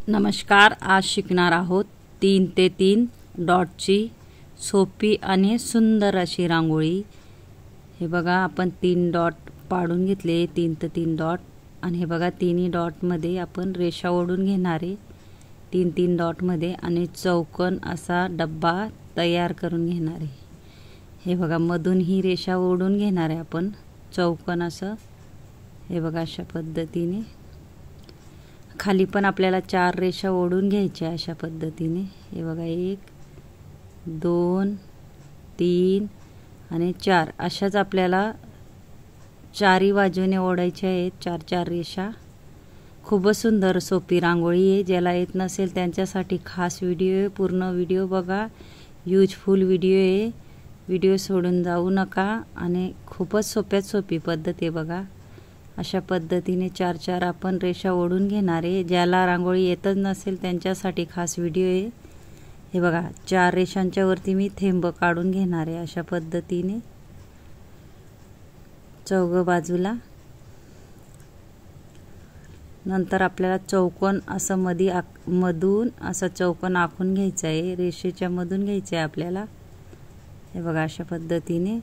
नमस्कार, आज शिकणार आहोत 3 ते 3 डॉटची सोपी आणि सुंदर अशी रांगोळी। हे बघा, आपण 3 डॉट पाडून घेतले, 3 ते 3 डॉट, आणि हे बघा तिन्ही डॉट मध्ये आपण रेषा ओढून घेणार आहे 3-3 डॉट मध्ये, आणि चौकोन असा डब्बा तयार करून घेणार आहे। हे बघा, मधून ही रेषा ओढून घेणार आहे आपण चौकोन असं। हे बघा, अशा पद्धतीने खाली पण आपल्याला 4 रेषा ओढून घ्यायच्या अशा पद्धतीने। हे बघा, 1 2 3 आणि 4 अशाच आपल्याला चारही बाजूने ओढायच्या आहेत 4-4 रेषा। खूपच सुंदर सोपी रांगोळी आहे। ज्याला येत नसेल त्यांच्यासाठी खास व्हिडिओ आहे, पूर्ण व्हिडिओ बघा, यूजफुल व्हिडिओ आहे, व्हिडिओ सोडून जाऊ नका। आणि खूपच सोप्यात सोपी पद्धत आहे बघा। अशा पद्धतीने 4-4 आपण रेषा ओढून घेणार आहे। ज्याला रांगोळी येतच नसेल त्यांच्यासाठी खास व्हिडिओ आहे। हे बघा, 4 रेषांच्या वरती मी थेंब काढून घेणार आहे अशा पद्धतीने चौघ बाजूला। नंतर आपल्याला चौकोन असं मधून असं चौकोन आखून घ्यायचा आहे, रेषेच्या मधून घ्यायचं आहे आपल्याला। हे बघा, अशा पद्धतीने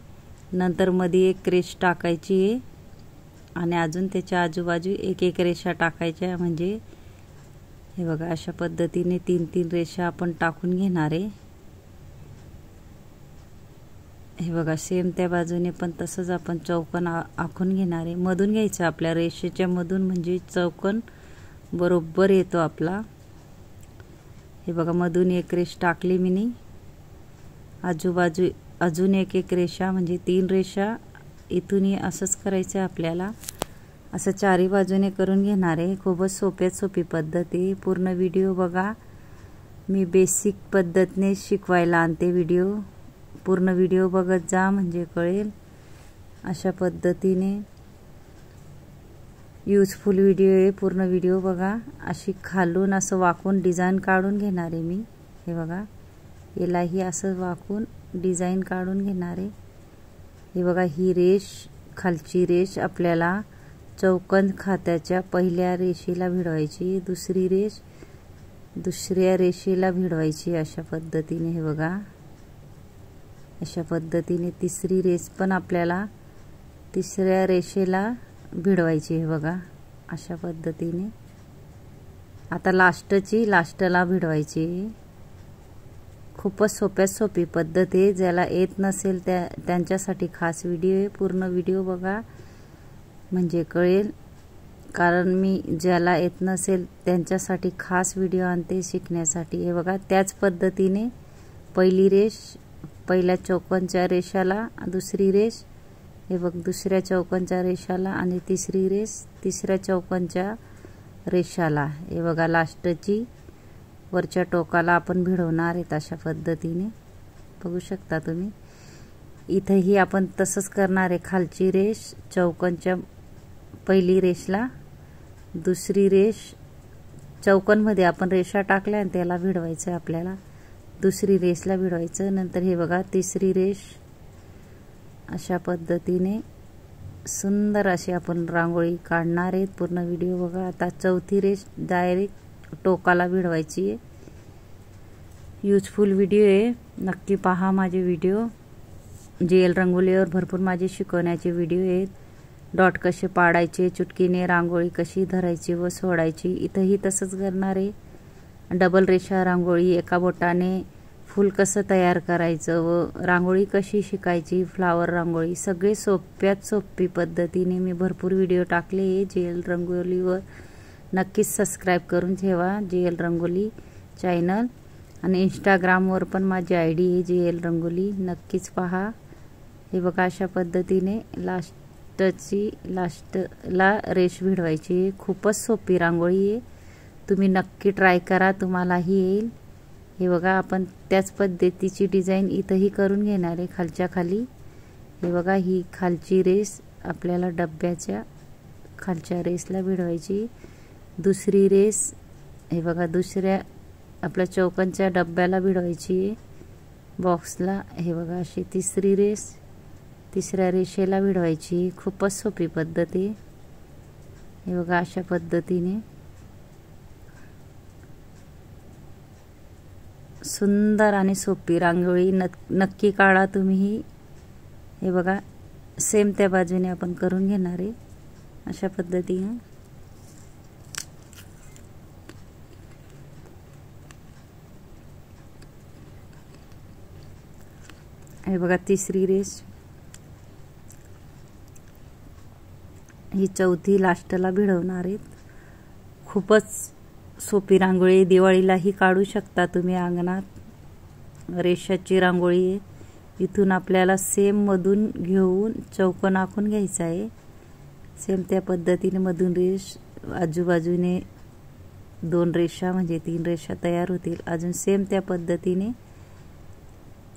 नंतर मध्ये एक रेष टाकायची आहे आणि अजून त्याच्या आजूबाजू एक रेषा टाकायच्या, म्हणजे हे बघा अशा पद्धतीने 3-3 रेषा आपण टाकून घेणार आहे। हे बघा, सेम त्या बाजूने पण तसंच आपण चौकोन आखून घेणार आहे। मधून घ्यायचं आपल्या रेषेच्या मधून, म्हणजे चौकोन बरोबर येतो आपला। हे बघा, मधून एक रेष टाकली मी, आजूबाजू अजून एक रेषा, म्हणजे 3 रेषा इथूनही असंच करायचं आपल्याला। असं चारही बाजूने करून घेणार आहे। खूपच सोप्यात सोपी पद्धत आहे। पूर्ण व्हिडिओ बघा, मी बेसिक पद्धतीने शिकवायला आणते व्हिडिओ। पूर्ण व्हिडिओ बघत जा म्हणजे कळेल। अशा पद्धतीने यूजफुल व्हिडिओ आहे, पूर्ण व्हिडिओ बघा। अशी खालून असं वाकून डिझाइन काढून घेणार आहे मी। हे बघा, यालाही असं वाकून डिझाइन काढून घेणार आहे। हे बघा, ही रेष, खालची रेष आपल्याला चौकोन खात्याच्या पहिल्या रेषेला भिडवायची, दुसरी रेष दुसऱ्या रेषेला भिडवायची अशा पद्धतीने। हे बघा, अशा पद्धतीने तिसरी रेष पण आपल्याला तिसऱ्या रेषेला भिडवायची। हे बघा, अशा पद्धतीने आता लास्टला भिडवायची। खूपच सोप्यात सोपी पद्धत आहे। ज्याला येत नसेल त्यांच्यासाठी खास व्हिडिओ आहे, पूर्ण व्हिडिओ बघा म्हणजे कळेल। कारण मी ज्याला येत नसेल त्यांच्यासाठी खास व्हिडिओ आणते शिकण्यासाठी। हे बघा, त्याच पद्धतीने पहिली रेष पहिल्या चौकोनच्या रेषाला, दुसरी रेष हे बघ दुसऱ्या चौकोनच्या रेषाला, आणि तिसरी रेष तिसऱ्या चौकोनच्या रेषाला। हे बघा, लास्टची वरच्या टोकाला आपण भिडवणार आहेत अशा पद्धतीने, बघू शकता तुम्ही। इथेही आपण तसंच करणार आहे। खालची रेष चौकोनच्या पहिली रेषला, दुसरी रेष चौकोनमध्ये आपण रेषा टाकल्या आणि त्याला भिडवायचं आपल्याला, दुसरी रेषला भिडवायचं। नंतर हे बघा, तिसरी रेष अशा पद्धतीने सुंदर अशी आपण रांगोळी काढणार आहेत। पूर्ण व्हिडिओ बघा। आता चौथी रेष डायरेक्ट टोकाला भिडवायची आहे। यूजफुल व्हिडिओ आहे, नक्की पहा माझे व्हिडिओ। जेल रंगोलीवर भरपूर माझे शिकवण्याचे व्हिडिओ आहेत। डॉट कसे पाडायचे, चुटकीने रांगोळी कशी धरायची व सोडायची, इथंही तसंच करणार आहे। डबल रेषा रांगोळी, एका बोटाने फूल कसं तयार करायचं व रांगोळी कशी शिकायची, फ्लावर रांगोळी, सगळे सोप्यात सोपी पद्धतीने मी भरपूर व्हिडिओ टाकले आहे जेल रंगोलीवर। नक्कीच सबस्क्राईब करून ठेवा जेल रंगोली चॅनल, आणि इंस्टाग्रामवर पण माझी ID आहे जेल रंगोली, नक्कीच पहा। हे बघा, अशा पद्धतीने लास्टला रेष भिडवायची। खूपच सोपी रांगोळी आहे, तुम्ही नक्की ट्राय करा, तुम्हालाही येईल। हे बघा, आपण त्याच पद्धतीची डिझाइन इथंही करून घेणार आहे खालच्या खाली। हे बघा, ही खालची रेष आपल्याला डब्याच्या खालच्या रेषला भिडवायची, दुसरी रेष हे बघा दुसऱ्या आपल्या चौकोनच्या डब्याला भिडवायची बॉक्सला। हे बघा, अशी तिसरी रेष तिसऱ्या रेषेला भिडवायची। खूपच सोपी पद्धत आहे। हे बघा, अशा पद्धतीने सुंदर आणि सोपी रांगोळी नक्की काढा तुम्ही। हे बघा सेम त्या बाजूने आपण करून घेणार आहे अशा पद्धतीने। हे बघा तिसरी रेष, ही चौथी लास्टला भिडवणार आहेत। खूपच सोपी रांगोळी, दिवाळीलाही काढू शकता तुम्ही अंगणात। रेषाची रांगोळी आहे। इथून आपल्याला सेम मधून घेऊन चौकोन आखून घ्यायचा आहे। सेम त्या पद्धतीने मधून रेष, आजूबाजूने 2 रेषा म्हणजे 3 रेषा तयार होतील। अजून सेम त्या पद्धतीने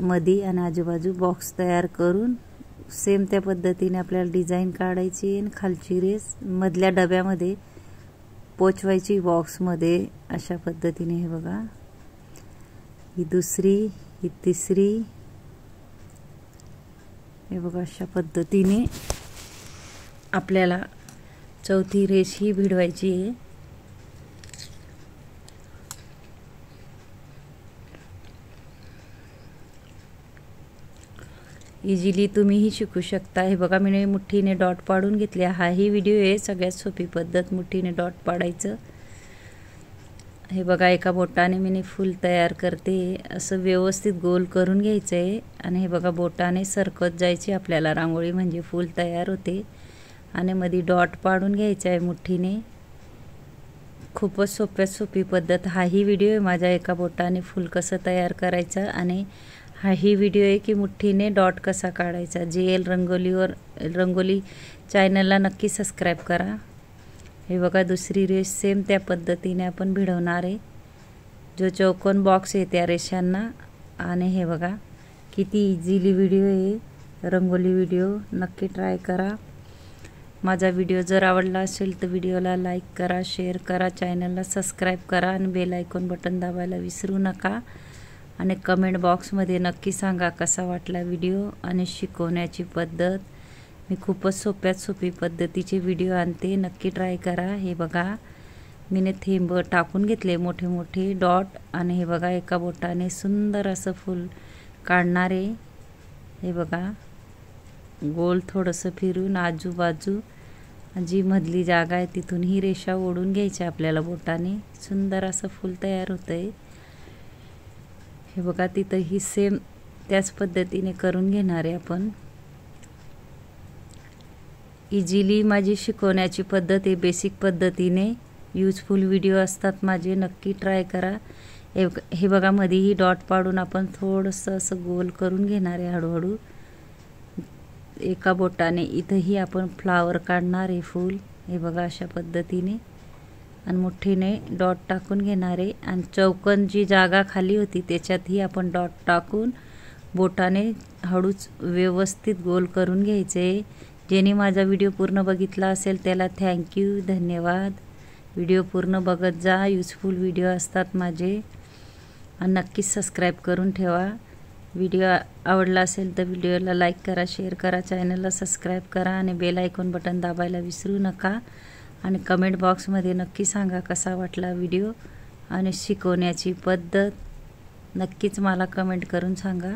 मध्ये आणि आजूबाजू बॉक्स तयार करून सेम त्या पद्धतीने आपल्याला डिझाइन काढायची आणि खालची रेष मधल्या डब्यामध्ये पोचवायची बॉक्समध्ये अशा पद्धतीने। हे बघा ही दुसरी, ही तिसरी, हे बघा अशा पद्धतीने आपल्याला चौथी रेष ही भिडवायची आहे। इझिली तुम्हीही शिकू शकता। हे बघा मी मुठीने डॉट पाडून घेतले। हा ही व्हिडिओ आहे सगळ्यात सोपी पद्धत मुठीने डॉट पाडायचं। हे बघा एका बोटाने मी फूल तयार करते। असं व्यवस्थित गोल करून घ्यायचं आहे आणि हे बघा बोटाने सरकत जायची आपल्याला रांगोळी म्हणजे फूल तयार होते। आणि मध्ये डॉट पाडून घ्यायचा आहे मुठीने। खूपच सोप्यात सोपी पद्धत। हा ही व्हिडिओ आहे माझ्या एका बोटाने फूल कसं तयार करायचं आणि हा ही व्हिडिओ आहे की मुठीने डॉट कसा काढायचा। JL रंगोली चॅनलला नक्की सबस्क्राइब करा। हे बघा दुसरी रेष सेम त्या पद्धतीने आपण भिडवणार आहे। जो चौकोन बॉक्स आहे त्या रेषांना। आणि हे बघा किती इझिली व्हिडिओ आहे रंगोली व्हिडिओ, नक्की ट्राय करा। माझा व्हिडिओ जर आवडला असेल तर व्हिडिओला लाईक करा, शेअर करा, चॅनलला सबस्क्राइब करा आणि बेल आयकॉन बटन दाबायला विसरू नका। आणि कमेंट बॉक्समध्ये नक्की सांगा कसा वाटला व्हिडिओ आणि शिकवण्याची पद्धत। मी खूपच सोप्यात सोपी पद्धतीचे व्हिडिओ आणते, नक्की ट्राय करा। हे बघा मीने थेंब टाकून घेतले मोठे मोठे डॉट आणि हे बघा एका बोटाने सुंदर असं फूल काढणार आहे। हे बघा गोल थोडंसं फिरून आजूबाजू जी मधली जागा आहे तिथून ही रेषा ओढून घ्यायची आपल्याला बोटाने। सुंदर असं फूल तयार होतंय। हे बघा तिथं ही सेम त्याच पद्धतीने करून घेणार आहे आपण। इझिली माझी शिकवण्याची पद्धत आहे, बेसिक पद्धतीने यूजफुल व्हिडिओ असतात माझे, नक्की ट्राय करा। हे बघा मध्ये ही डॉट पाडून आपण थोडंसं असं गोल करून घेणार आहे हळूहळू एका बोटाने। इथंही आपण फ्लावर काढणार आहे फूल। हे बघा अशा पद्धतीने आणि मुठीने डॉट टाकून घेणार आहे आणि चौकोन जी जागा खाली होती त्याच्यातही आपण डॉट टाकून बोटाने हळूच व्यवस्थित गोल करून घ्यायचे। ज्याने माझा व्हिडिओ पूर्ण बघितला असेल त्याला थँक्यू, धन्यवाद। व्हिडिओ पूर्ण बघत जा, यूजफुल व्हिडिओ असतात माझे आणि नक्कीच सबस्क्राइब करून ठेवा। व्हिडिओ आवडला असेल तर व्हिडिओला लाईक करा, शेअर करा, चॅनलला सबस्क्राइब करा आणि बेल आयकॉन बटन दाबायला विसरू नका। आणि कमेंट बॉक्समध्ये नक्की सांगा कसा वाटला व्हिडिओ आणि शिकवण्याची पद्धत, नक्कीच मला कमेंट करून सांगा।